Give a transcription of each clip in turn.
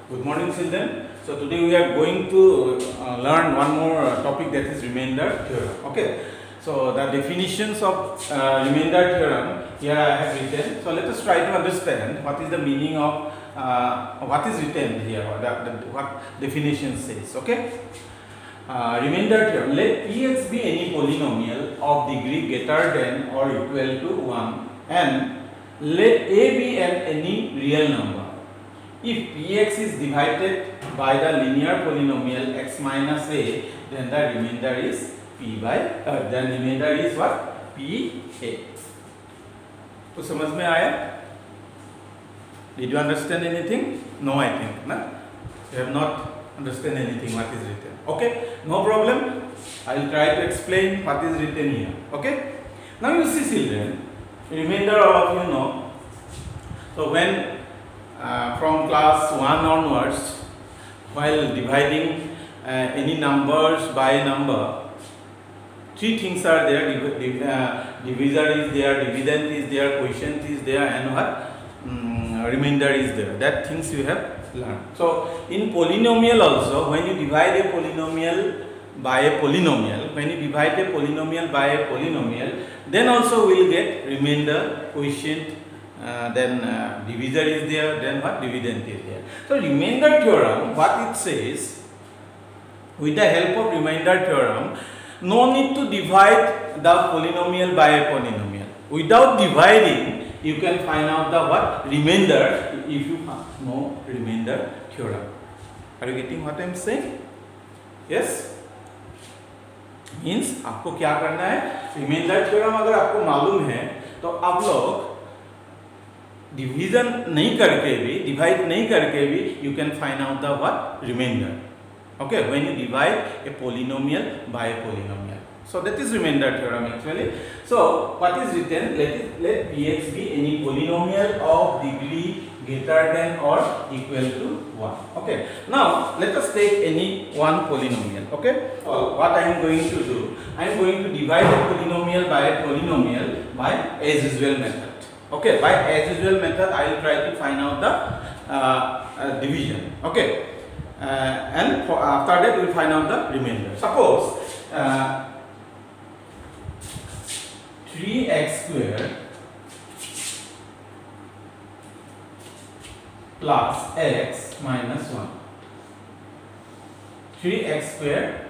Good morning, children. So today we are going to learn one more topic, that is remainder theorem. Okay. So the definitions of remainder theorem here I have written. So let us try to understand what is the meaning of what is written here, what definition says. Okay. Remainder theorem. Let Px be any polynomial of degree greater than or equal to 1, and let A be any real number. If Px is divided by the linear polynomial x minus a, then the remainder is p by then remainder is what? Pa. तो समझ में आया? Did you understand anything? No, I think ना. You have not understand anything what is written. Okay, no problem. I will try to explain what is written here. Okay. Now you see, children, remainder all of you know. So when from class 1 onwards, while dividing any numbers by a number, three things are there: divisor is there, dividend is there, quotient is there, and what remainder is there. That things you have learned. So in polynomial also, when you divide a polynomial by a polynomial, then also we will get remainder, quotient. Then divisor is there, then what dividend is there. So remainder theorem, what it says, with the help of remainder theorem, no need to divide the polynomial by a polynomial. Without dividing, you can find out the what remainder if you know remainder theorem. Are you getting what I am saying? Yes. Means आपको क्या करना है, remainder theorem अगर आपको मालूम है तो आप लोग डिवीजन नहीं करके भी, डिवाइड नहीं करके भी, you can find out the what remainder. Okay, when you divide a polynomial by a polynomial. So that is remainder theorem actually. So what is written? Let Px be any polynomial of degree greater than or equal to 1. Okay. Now let us take any one polynomial. Okay. What I am going to do? I am going to divide a polynomial by as usual method. Okay, by as usual method I will try to find out the division. Okay, and after that we will find out the remainder. Suppose 3x square plus x minus 1. 3x square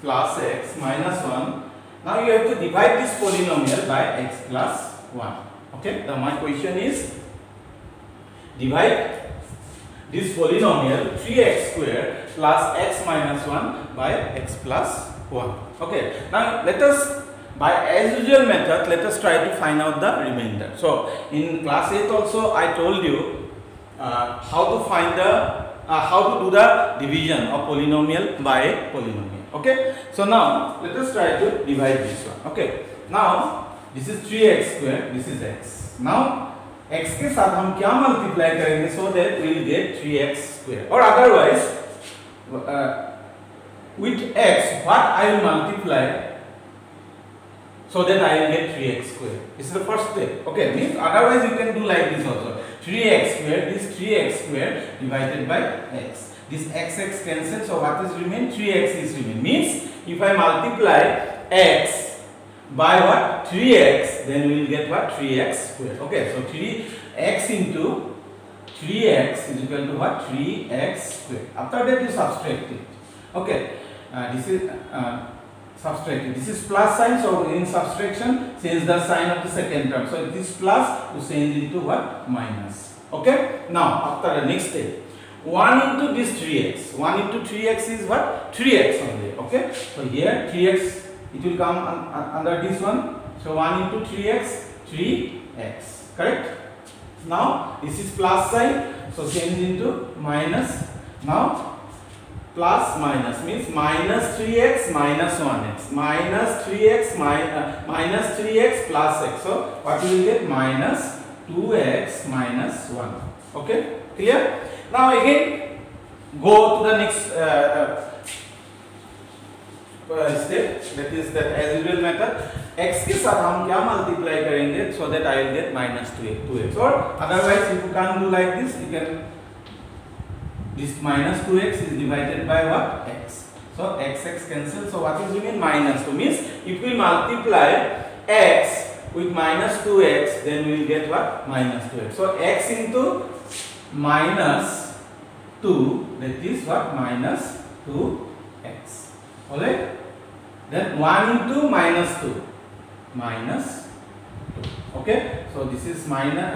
plus x minus 1. Now you have to divide this polynomial by x plus 1. Okay, now my question is, divide this polynomial 3x square plus x minus 1 by x plus 1. Okay, now let us, by as usual method, let us try to find out the remainder. So in class 8 also I told you how to find the how to do the division of polynomial by polynomial. Okay, so now let us try to divide this one. Okay, now this is 3x square, this is x. Now x के साथ हम क्या multiply करेंगे, so that we will get 3x square. Or otherwise, with x, what I will multiply, so that I will get 3x square. This is the first step. Okay, means otherwise you can do like this also. 3x square, this 3x square divided by x. This x cancel, so what is remain? 3x is remain. Means if I multiply x by what? 3x, then we will get what? 3x square. Okay, so 3x into 3x is equal to what? 3x square. After that you subtract it. Okay, this is subtracted. This is plus sign, so in subtraction change the sign of the second term. So this plus you change into what? Minus. Okay, now after the next step, 1 into this 3x. 1 into 3x is what? 3x only. Okay, so here 3x, it will come under this one. So 1 into 3x, 3x. Correct? Now this is plus sign, so change into minus. Now plus minus means minus 3x minus 1x. Minus 3x minus 3x plus x. So what you will get? Minus 2x minus 1. Okay? Clear? Now again go to the next step, that is that as usual method. X के साथ हम क्या multiply करेंगे, so that I will get minus 2x. Or otherwise if you can't do like this, you can This minus 2x is divided by what? X. So x cancel. So what is remain? Minus 2 means if we multiply x with minus 2x, then we will get what? Minus 2x. So x into minus 2, that is what? Minus 2x. Alright? Then 1 into minus 2, minus 2. Okay? So this is minus,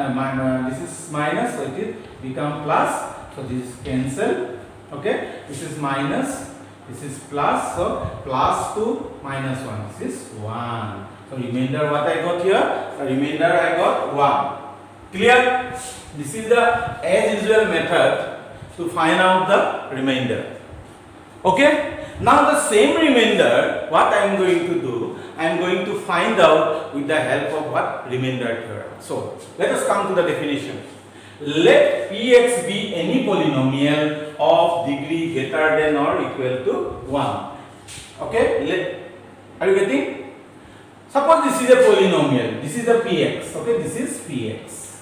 so it will become plus. So this is cancel. Okay? This is minus. This is plus, so plus 2 minus 1. This is 1. So remainder what I got here? The remainder I got 1. Clear? This is the as usual method to find out the remainder. Okay? Now the same remainder, what I am going to do? I am going to find out with the help of what? Remainder theorem. So let us come to the definition. Let Px be any polynomial of degree greater than or equal to 1. Okay? Are you getting? Suppose this is a polynomial. This is the Px. Okay? This is Px.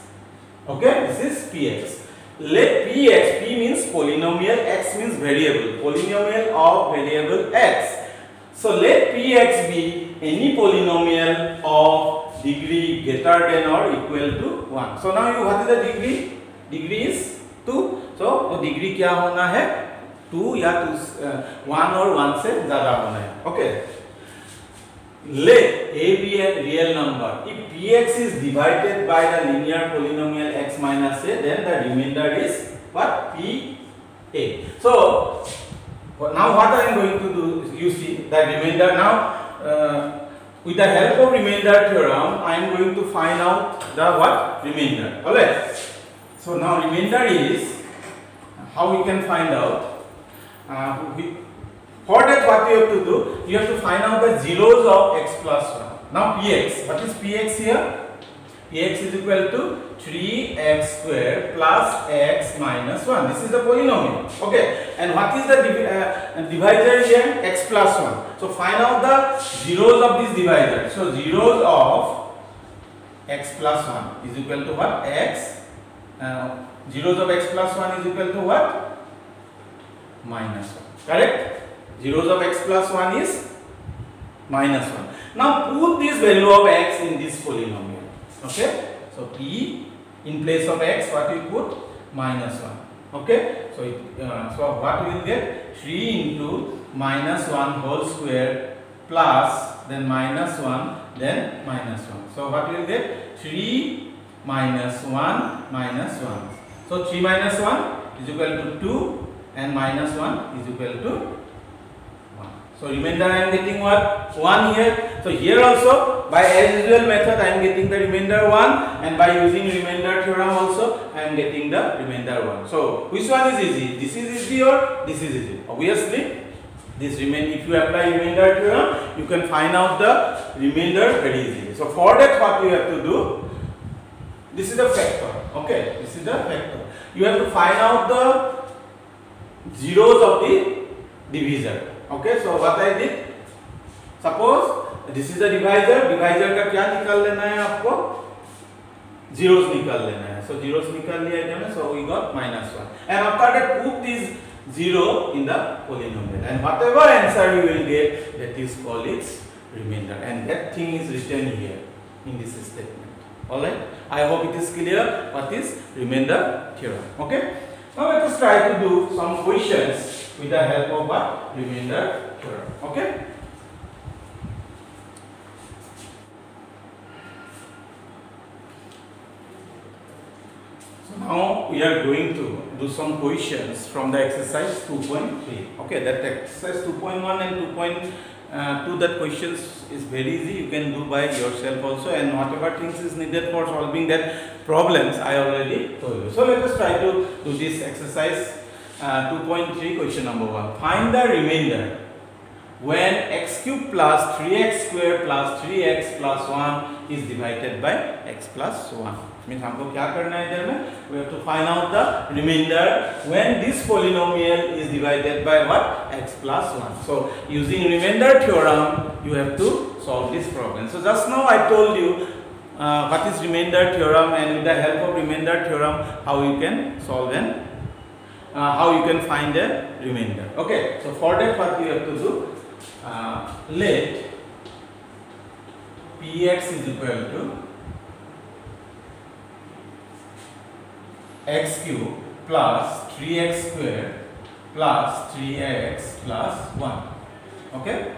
Okay? This is Px. Let Px, P means polynomial, X means variable. Polynomial of variable X. So let Px be any polynomial of degree greater than or equal to 1. So now what is the degree? Degree is 2. So वो degree क्या होना है? 2 या 1 और 1 से ज़्यादा होना है. Okay. Let A be a real number. If Px is divided by the linear polynomial x minus a, then the remainder is what? Pa. So now what I am going to do? You see the remainder now. With the help of remainder theorem, I am going to find out the what? Remainder. Alright. So now remainder is how we can find out. For that, what you have to do? You have to find out the zeros of x plus 1. Now Px. What is Px here? Px is equal to 3x square plus x minus 1. This is the polynomial. Okay. And what is the divisor here? X plus 1. So find out the zeros of this divisor. So zeros of x plus 1 is equal to what? X. Zeros of x plus 1 is equal to what? Minus 1. Correct? Zeros of x plus 1 is minus 1. Now put this value of x in this polynomial. Okay? So p in place of x, what we put? Minus 1. Okay? So so what we will get? 3 into minus 1 whole square plus then minus 1 then minus 1. So what we will get? 3 minus 1 minus 1. So 3 minus 1 is equal to 2 and minus 1 is equal to 1. So remainder I am getting what? 1 here. So here also by as usual method I am getting the remainder 1, and by using remainder theorem also I am getting the remainder 1. So which one is easy? This is easy or this is easy? Obviously this if you apply remainder theorem, you can find out the remainder very easily. So for that what you have to do? This is the factor. Okay, this is the factor. You have to find out the zeros of the divisor. Okay, so what I did, suppose this is the divisor. Divisor का क्या निकाल लेना है आपको? Zeros निकाल लेना है. So zeros निकाल लिया है. So we got minus 1. And after that, put this 0 in the polynomial. And whatever answer you will get, that is called its remainder. And that thing is written here in this statement. Alright. I hope it is clear what is remainder theorem. Okay. Now let us try to do some questions with the help of what? Remainder theorem. Okay. So now we are going to do some questions from the exercise 2.3. Okay, that exercise 2.1 and 2.2, that questions is very easy. You can do by yourself also, and whatever things is needed for solving that problems I already told you. So let us try to do this exercise 2.3, question number 1. Find the remainder when x cube plus 3x square plus 3x plus 1 is divided by x plus 1. Means हमको क्या करना है इधर में? We have to find out the remainder when this polynomial is divided by what? X plus 1. So using remainder theorem, you have to solve this problem. So just now I told you what is remainder theorem, and with the help of remainder theorem, how you can solve an how you can find a remainder. Okay, so for that what we have to do, let Px is equal to x cube plus 3x square plus 3x plus 1. Okay,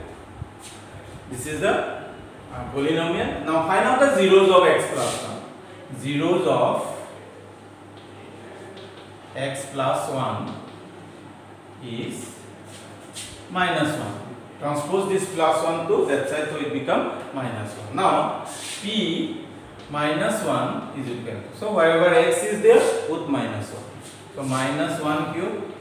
this is the polynomial. Now find out the zeros of x plus 1. Zeros of x plus 1 is minus 1. Transpose this plus 1 to that side, so it become minus 1. Now p minus 1 is equal to, so wherever x is there, put minus 1. So minus 1 cube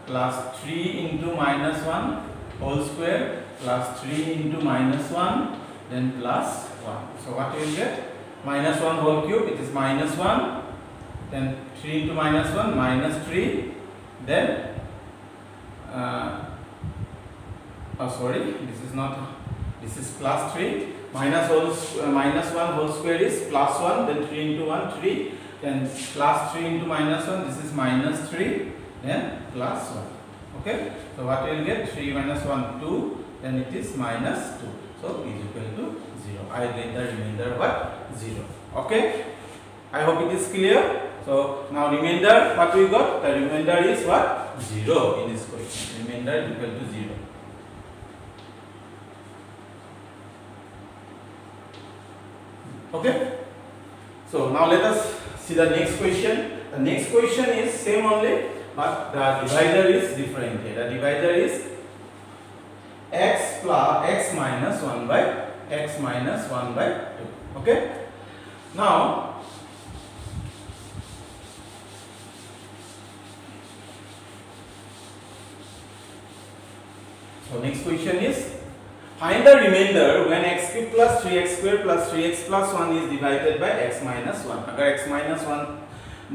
plus 3 into minus 1 whole square plus 3 into minus 1 then plus 1. So what you will get? Minus 1 whole cube, it is minus 1, then 3 into minus 1 minus 3, then this is not, this is plus 3, minus 1 whole square is plus 1, then 3 into 1 3, then plus 3 into minus 1, this is minus 3, then plus 1. Okay, so what you will get? 3 minus 1 2, then it is minus 2, so is equal to 0. I get the remainder what? 0. Okay, I hope it is clear. So now remainder, what we got? The remainder is what? 0 in this question. Remainder is equal to 0. Okay, so now let us see the next question. The next question is same only, but the divisor is different here. The divisor is x plus x minus 1 by x minus 1 by 2. Okay, now so next question is find the remainder when x cube plus 3x square plus 3x plus 1 is divided by x minus 1. अगर x minus 1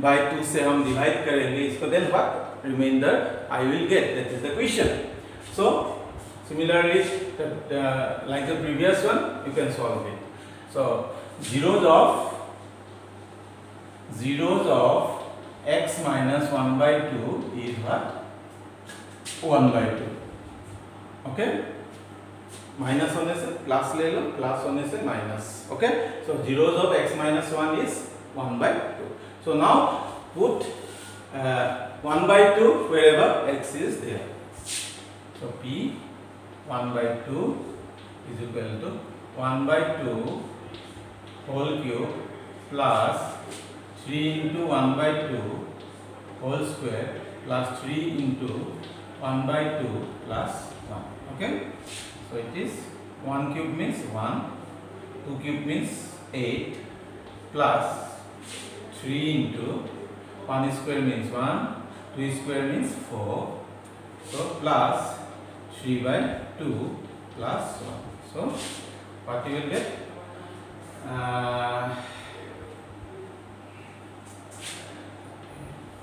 by 2 से हम divide करेंगे इसको, then what remainder I will get? That is the question. So similarly, like the previous one, you can solve it. So zeros of x minus 1 by 2 is what? 1 by 2. Okay, minus होने से plus ले लो, plus होने से minus. Okay, so zeros of x minus 1 is 1 by 2. So now put 1 by 2 wherever x is there. So p 1 by 2 is equal to 1 by 2 whole cube plus 3 into 1 by 2 whole square plus 3 into 1 by 2 plus 1. Okay, so it is 1 cube means 1, 2 cube means 8 plus 3 into 1 square means 1, 2 square means 4, so plus 3 by 2 plus 1. So what you will get?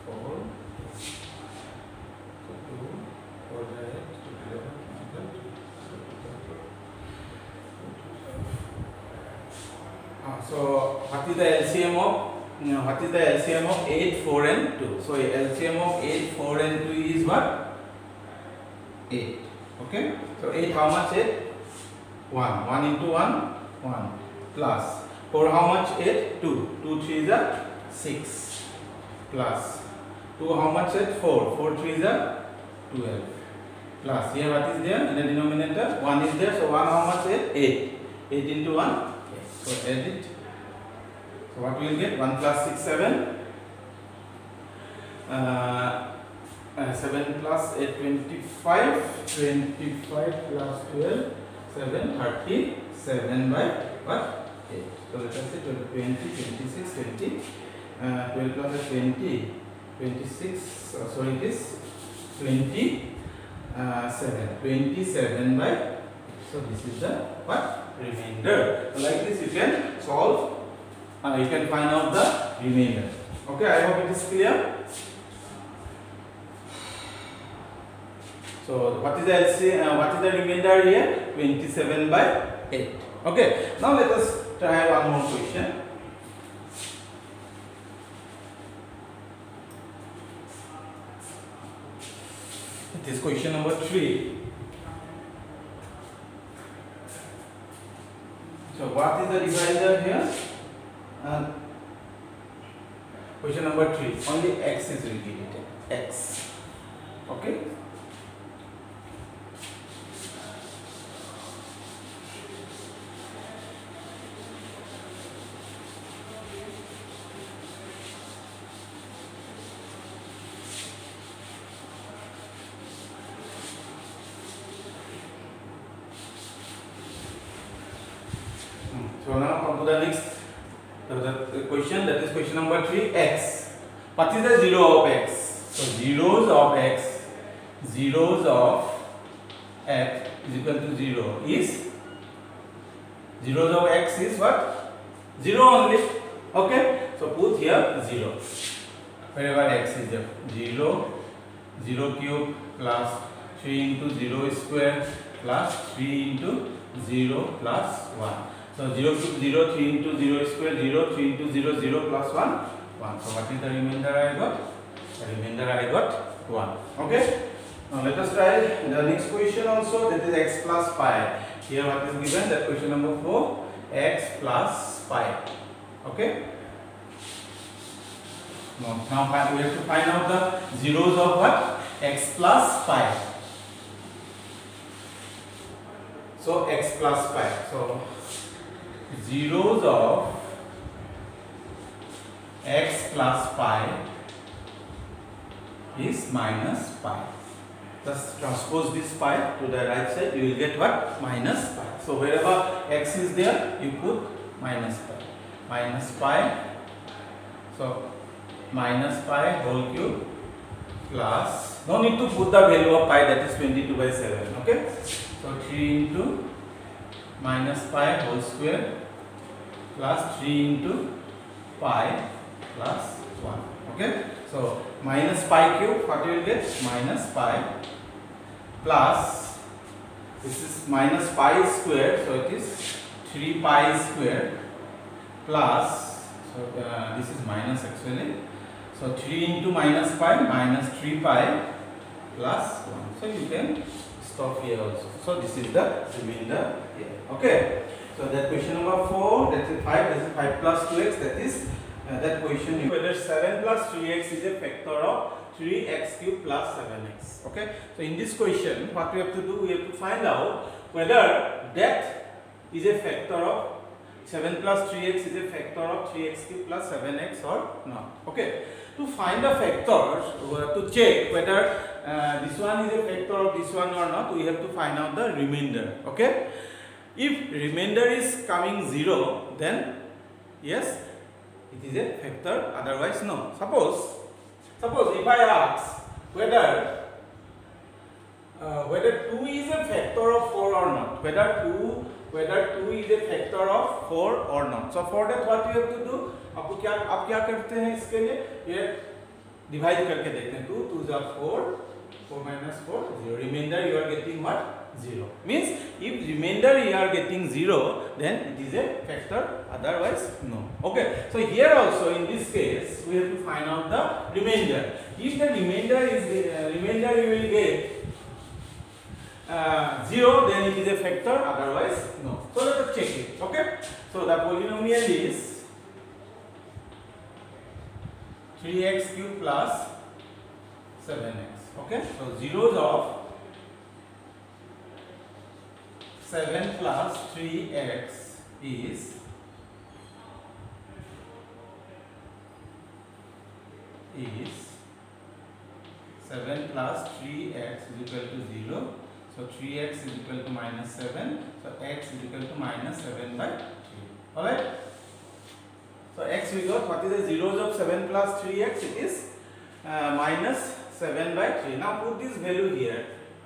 4, 2, 4, 8, 2, 11. So what is the LCM of 8, 4 and 2? So LCM of 8, 4 and 2 is what? 8. Okay. So 8 how much? 8? 1. 1 into 1, 1 plus 4 how much? 8? 2. 2 3 is a 6 plus 2 how much? 4. 4 3 is a 12 plus here what is there in the denominator? 1 is there. So 1 how much? 8. 8 into 1. So add it. So what we will get? 1 plus 6, 7. 7 plus 8, 25. 25 plus 12, 7, 37 by what? 8. So let us say 20, 26, 20. 12 plus 20, 26. Sorry, it is 27. 27 by 8. So this is the what? Remainder. So like this you can solve, you can find out the remainder. Okay, I hope it is clear. So what is the LCM, what is the remainder here? 27 by 8. Okay, now let us try one more question. It is question number 3. So what is the divisor here? Question number 3. Only x is repeated. X. Okay. So now come to the next question, that is question number 3, x. What is the zero of x? So zeros of x is equal to 0 is, zeros of x is what? 0 only. Okay, so put here 0 wherever x is there. 0, 0 cube plus 3 into 0 square plus 3 into 0 plus 1. So 0 cube 0, 3 into 0 square 0, 3 into 0 0 plus 1 1. So what is the remainder I got? The remainder I got 1. Okay. Now let us try the next question also, that is x plus pi. Here what is given? That question number 4, x plus pi. Okay. Now we have to find out the zeros of what? X plus pi. So x plus pi. So zeros of x plus pi is minus pi. Just transpose this pi to the right side, you will get what? Minus pi. So wherever x is there, you put minus pi. Minus pi. So minus pi whole cube plus, no need to put the value of pi, that is 22/7. Okay. So 3 into minus pi whole square plus 3 into pi plus 1. Okay. So minus pi cube, what you will get? Minus pi plus, this is minus pi square, so it is 3 pi square plus, so this is minus actually. So 3 into minus pi minus 3 pi plus 1. So you can stop here also. So this is the remainder here. Okay. So that question number 4, that is 5, that is 5 plus 2x, that is that question, whether 7 plus 3x is a factor of 3x cube plus 7x. Okay. So in this question, what we have to do, we have to find out whether that is a factor of 7 plus 3x is a factor of 3x cube plus 7x or not. Okay. To find the factors, to check whether this one is a factor of this one or not, we have to find out the remainder. Okay. If remainder is coming 0, then yes, it is a factor, otherwise no. Suppose if I ask whether 2 is a factor of 4 or not, whether 2 is a factor of 4 or not. So for that what you have to do, आप क्या करते हैं इसके लिए, ये divide करके देखते हैं. 2 2 are 4, 4 minus 4 0. Remainder you are getting what? 0. Means if remainder you are getting 0, then it is a factor, otherwise no. Okay. So here also in this case we have to find out the remainder. If the remainder is remainder you will get 0, then it is a factor, otherwise no. So let us check it. Okay. So the polynomial is 3x cube plus 7x. Okay. So zeros of 7 plus 3x is 7 plus 3x is equal to 0. So 3x is equal to minus 7. So x is equal to minus 7/3. Alright. So x we got, what is the zeros of 7 plus 3x? It is minus 7/3. Now put this value here.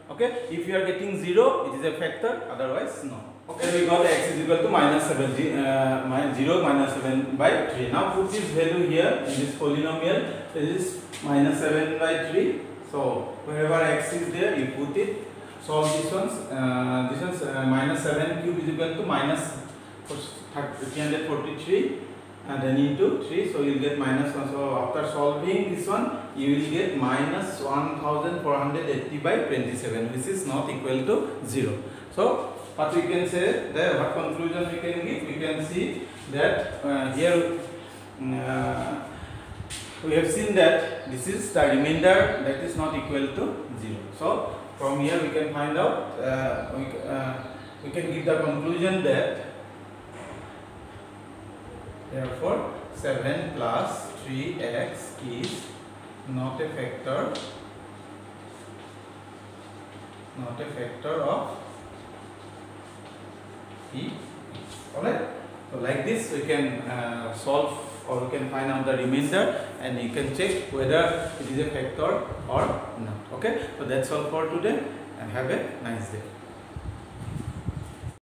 Okay. If you are getting 0, it is a factor, otherwise no. Okay. We got x is equal to minus 7, 0 minus 7/3. Now put this value here in this polynomial. This is minus 7/3. So wherever x is there, you put it. Solve this one. This one's minus 7 cube is equal to minus 343 and then into 3, so you will get minus 1. So after solving this one, you will get minus 1480 by 27, which is not equal to 0. So what we can say, that what conclusion we can give? We can see that here we have seen that this is the remainder that is not equal to 0. So from here we can find out, we can give the conclusion that therefore 7 plus 3x is not a factor of p. Alright, so like this we can solve, or we can find out the remainder, and you can check whether it is a factor or not. Okay, so that's all for today, and have a nice day.